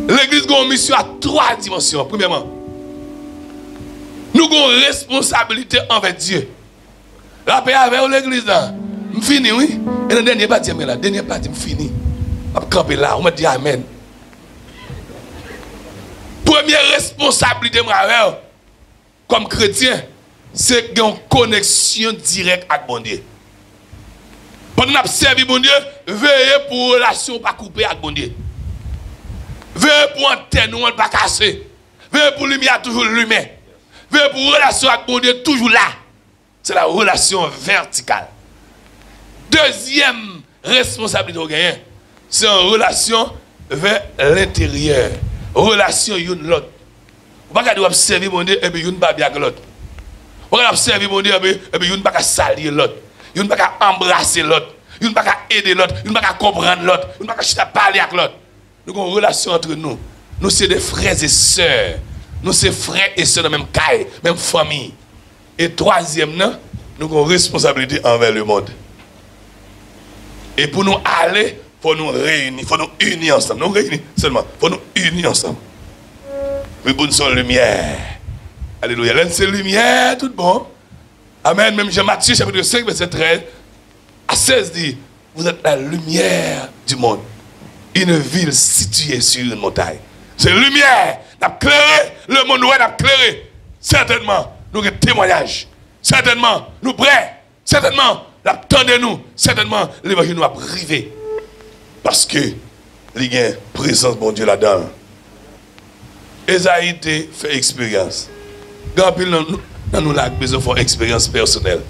L'Église a une mission à 3 dimensions. Premièrement, nous avons une responsabilité envers Dieu. La paix avec l'Église là. Je finis, oui. Et le dernier parti, la dernière partie, je finis. Je vais camper là, on me dit Amen. Première responsabilité, comme chrétien, c'est une connexion directe avec bon Dieu. Pendant que nous servons bon Dieu, veillez pour relation pas couper avec bon Dieu. Veillez pour antenne ou pas casser. Veillez pour lumière toujours lumière. Veillez pour relation avec bon Dieu toujours là. C'est la relation verticale. Deuxième responsabilité, c'est une relation vers l'intérieur. Relation une l'autre. Vous ne pouvez pas servir mon Dieu et puis vous ne pouvez pas avec l'autre. Vous ne pouvez pas servir mon Dieu et puis vous ne pouvez pas salir l'autre. Vous ne pouvez pas embrasser l'autre. Vous ne pouvez pas aider l'autre. Vous ne pouvez pas comprendre l'autre. Vous ne pouvez pas parler avec l'autre. Nous avons une relation entre nous. Nous sommes des frères et sœurs. Nous sommes frères et sœurs de même caille, même famille. Et troisième, nous avons une responsabilité envers le monde. Et pour nous aller, il faut nous réunir, il faut nous unir ensemble. Nous réunir seulement, il faut nous unir ensemble. Mais pour nous sommes lumière. Alléluia. Là, c'est lumière, tout bon. Amen. Même Jean-Matthieu, chapitre 5, verset 13 à 16 dit, vous êtes la lumière du monde. Une ville située sur une montagne. C'est lumière. Nous avons clairé, le monde nous a clairé. Certainement, nous avons témoignage. Certainement, nous prêts. Certainement, attendez-nous. Certainement, l'évangile nous a privé. Parce que, il y a une présence de bon Dieu là-dedans. Esaïe a fait expérience. Quand nous avons besoin de faire expérience personnelle.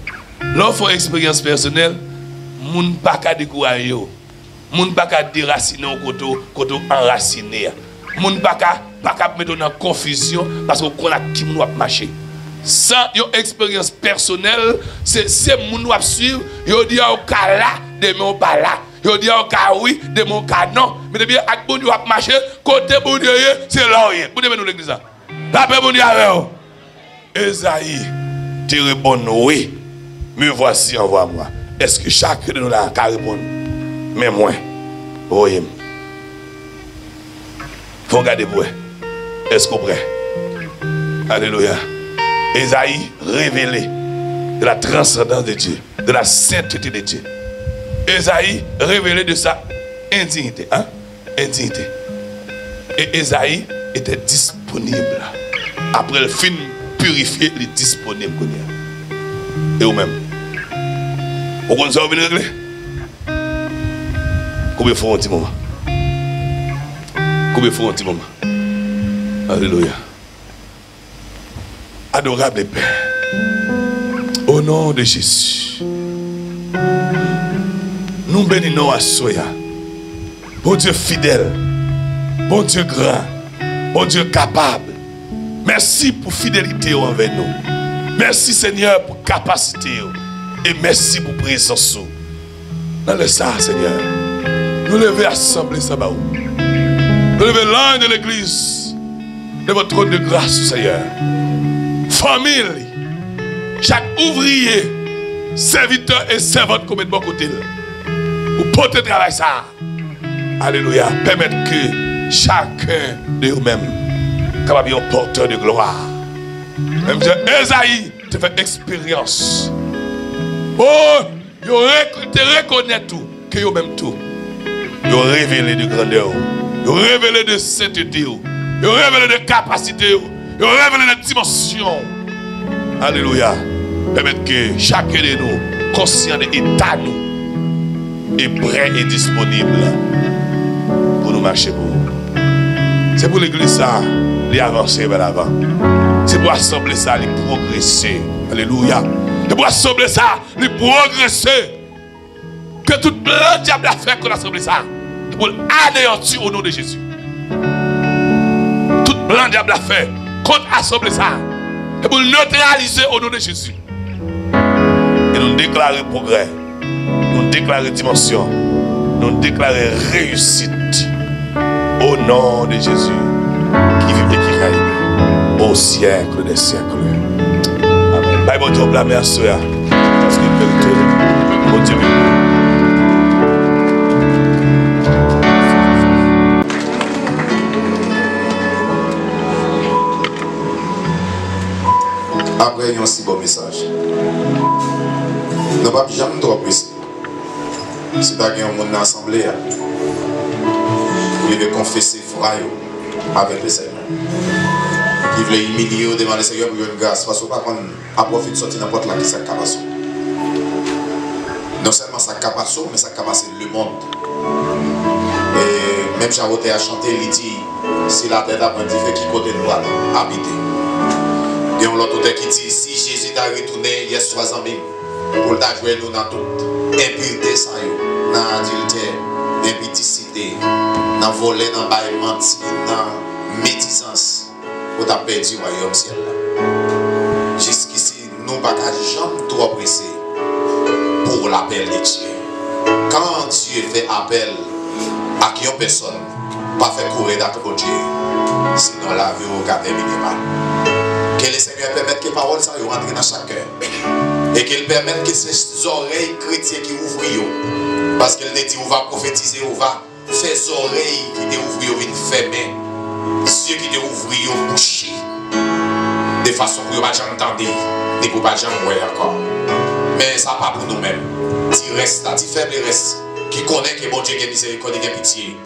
Lorsqu'on fait expérience personnelle, les gens ne peuvent pas décourager. Les gens ne peuvent pas déraciner côté enraciné. Les gens ne peuvent pas mettre dans la confusion parce qu'on a qui nous a marché. Sans une expérience personnelle, c'est ces gens qui doivent suivre. Ils disent au cas là, demain pas là. Ils disent au cas oui, demain cas non. Mais depuis que bon Dieu a marché, côté bon Dieu, c'est là où il est. Vous devez nous l'église. La paix bon Dieu avec vous. Esaïe te répond oui. Me voici, envoie-moi. Est-ce que chacun de nous là a répondu? Mais moi, oui. Il faut regarder pour vous. Est-ce que vous êtes prêts? Alléluia. Esaïe révélé de la transcendance de Dieu, de la sainteté de Dieu. Esaïe révélé de sa indignité. Hein? Indignité. Et Esaïe était disponible. Après le film purifié, il est disponible. Et vous-même. Vous connaissez ça, vous venez régler? Combien de fois un petit moment? Combien de fois un petit moment? Alléluia. Adorable Père, au nom de Jésus, nous bénissons à Soya. Bon Dieu fidèle, bon Dieu grand, bon Dieu capable. Merci pour fidélité envers nous. Merci Seigneur pour capacité Et merci pour présence. Dans le ça, Seigneur. Nous levons assemblée ça bas. Nous levons l'âme de l'église. De votre trône de grâce, Seigneur. Famille. Chaque ouvrier, serviteur et servante comme de bon côté. Pour porter travail ça. Alléluia. Permettre que chacun de vous-mêmes capable un porteur de gloire. Même Esaïe te fait expérience. Oh, tu reconnais tout, que vous même tout. Tu révélé de grandeur, tu révélé de sainteté, tu révélé de capacité, tu révélé de dimension. Alléluia. Permettre que chacun de nous, conscient de l'état nous, est prêt et disponible pour nous marcher pour vous. C'est pour l'église ça, d'avancer vers l'avant. C'est pour assembler ça, de progresser. Alléluia. C'est pour assembler ça, de progresser. Que tout plan diable a fait qu'on assemble ça. C'est pour anéantir au nom de Jésus. Tout plan diable a fait qu'on assemble ça. C'est pour neutraliser au nom de Jésus. Et nous déclarer progrès. Nous déclarer dimension. Nous déclarer réussite. Au nom de Jésus, qui vit et qui règne au siècle des siècles. Amen. Bye, bon Dieu, merci. Parce qu'il mérite. Bon Dieu. Après, il y a un si beau message. Nous ne pouvons jamais trop apprécier. Si tu as un monde dans l'assemblée, il veut confesser foi avec le Seigneur. Il veut humilier devant le Seigneur pour une grâce. Parce que pas qu'on a profité de sortir n'importe là qui ça capasse. Non seulement ça capasse, mais ça capasse le monde. Et même Charoté a chanté, il dit, si la terre d'apprenti fait qui côté de droite, habiter. Il y a un autre qui dit, si Jésus t'a retourné il y a 60 000, pour t'ajouer nous dans toute impureté, dans l'adultère, l'impudicité, dans le volet, dans le bail menti, dans la médisance, pour t'as perdu le royaume ciel. Jusqu'ici, nous ne pouvons jamais trop apprécier pour l'appel de Dieu. Quand Dieu fait appel à qui une personne, pas faire courir d'accord Dieu, sinon la vie au cas minimal. Que le Seigneur permette que les paroles rentrent dans chaque cœur. Et qu'il permette que ces oreilles chrétiennes qui ouvrent. Parce qu'il dit on va prophétiser, on va faire les oreilles qui te ouvrent, viennent fermer. Ceux qui te ouvrent, boucher. De façon que vous ne pouvez pas entendre, et vous ne pouvez pas voir encore. Mais ça pas pour nous-mêmes. Tu restes là, tu faible reste. Qui connaît que bon Dieu qui est miséricorde et qui est pitié.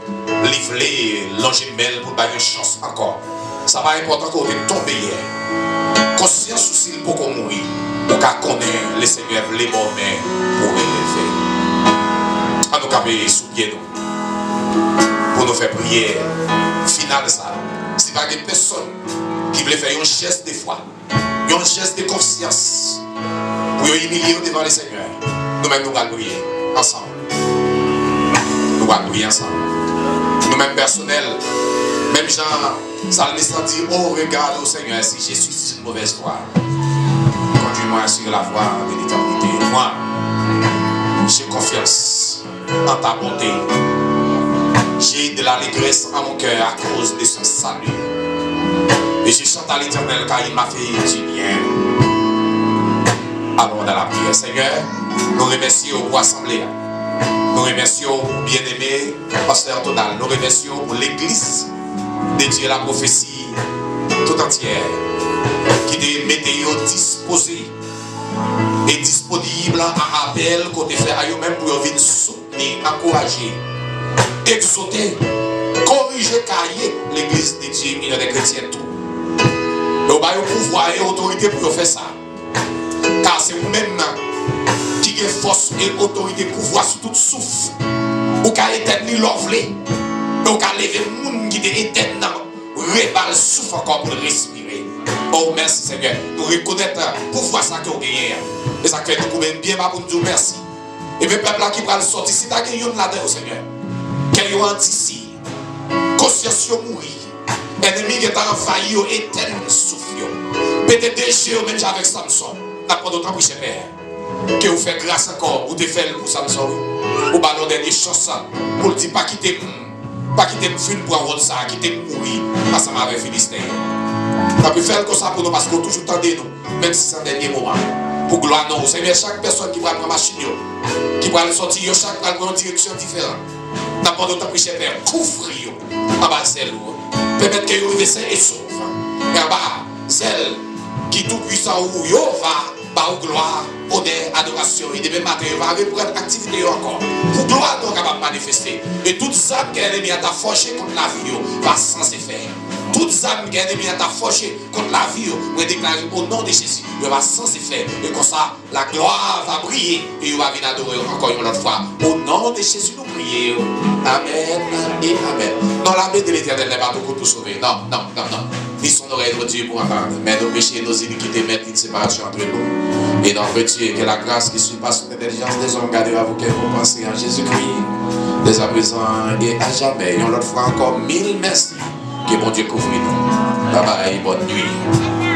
Livrer l'angimel pour donner une chance encore. Ça va être important qu'on est tombé hier. Conscience aussi pour qu'on mourir. Pour qu'on connaisse le Seigneur, les morts, mais pour relever. En nous caper sous pied nous. Pour nous faire prier. Final ça. Si pas une personne qui veut faire un geste de foi, un geste de conscience, pour humilier devant le Seigneur, nous-mêmes nous allons prier ensemble. Nous allons prier ensemble. Nous-mêmes personnels, même Jean, Salmiste dit, oh regarde au Seigneur, si je suis une mauvaise foi, conduis-moi sur la voie de l'éternité. Moi, j'ai confiance en ta bonté. J'ai de l'allégresse en mon cœur à cause de son salut. Et je chante à l'Éternel car il m'a fait du bien. Allons dans la prière. Seigneur, nous remercions pour l'Assemblée. Nous remercions pour bien-aimé Pasteur Total. Nous remercions pour l'Église de Dieu, la prophétie tout entière qui te mette disposé et disponible à appel côté fait à eux-mêmes pour venir soutenir, encourager, exhorter, corriger, cahier l'Église de Dieu, il y a des chrétiens tout. Et on va pouvoir et autorité pour faire ça. Car c'est vous-même qui avez force et autorité pour pouvoir sur toute souffle. Ou qu'à éteindre l'envelé. Ou qu'à lever le monde qui est éteint dans le souffle encore pour respirer. Oh merci Seigneur. Nous reconnaître pour voir ça qu'on gagne. Et ça fait nous bien pour nous dire merci. Et le peuple qui va le sortir, si tu as gagné là-dedans Seigneur. Qu'il y a ici. Conscience mourir. Ennemi qui est envahi, éteint le souffle. Peut-être déchiré même avec Samson. N'a pas d'autre pour Père. que vous faites grâce encore, vous te faites pour Samson, ou pas nos dernières chances, pour le dire pas quitter me fuir pour un rôle ça, quitter me mourir, ensemble avec Philistin. On a pu faire comme ça pour nous parce qu'on toujours tendez nous, même si c'est un dernier moment. Pour gloire nous, Seigneur, chaque personne qui va prendre machine, qui va sortir, chaque va prendre une direction différente. N'a pas d'autre prière, Père, couvrir en bas celle, permettre que vous sains et sauf. Et en bas, celle qui tout puissant ou yo va, par gloire, honneur, adoration, et demain matin, il va reprendre l'activité encore. Pour gloire, nous capable de manifester. Et toutes ça que l'ennemi a forgé contre la vie, va sans effet. Toutes âmes qui l'ennemi a forgé contre la vie, vous déclarer au nom de Jésus, il va sans effet. Et comme ça, la gloire va briller et il va venir adorer encore une autre fois. Au nom de Jésus, nous prions. Amen et Amen. Non, la main de l'Éternel n'est pas beaucoup pour sauver. Non. Ni son oreille de Dieu pour entendre. Mais nos péchés et nos iniquités mettent une séparation entre nous. Et notre Dieu, que la grâce qui surpasse l'intelligence des hommes gardera vos cœurs pour penser en Jésus-Christ. Dès à présent et à jamais. Et on leur fera encore 1000 merci. Que mon Dieu couvre nous. Bye bye, bonne nuit.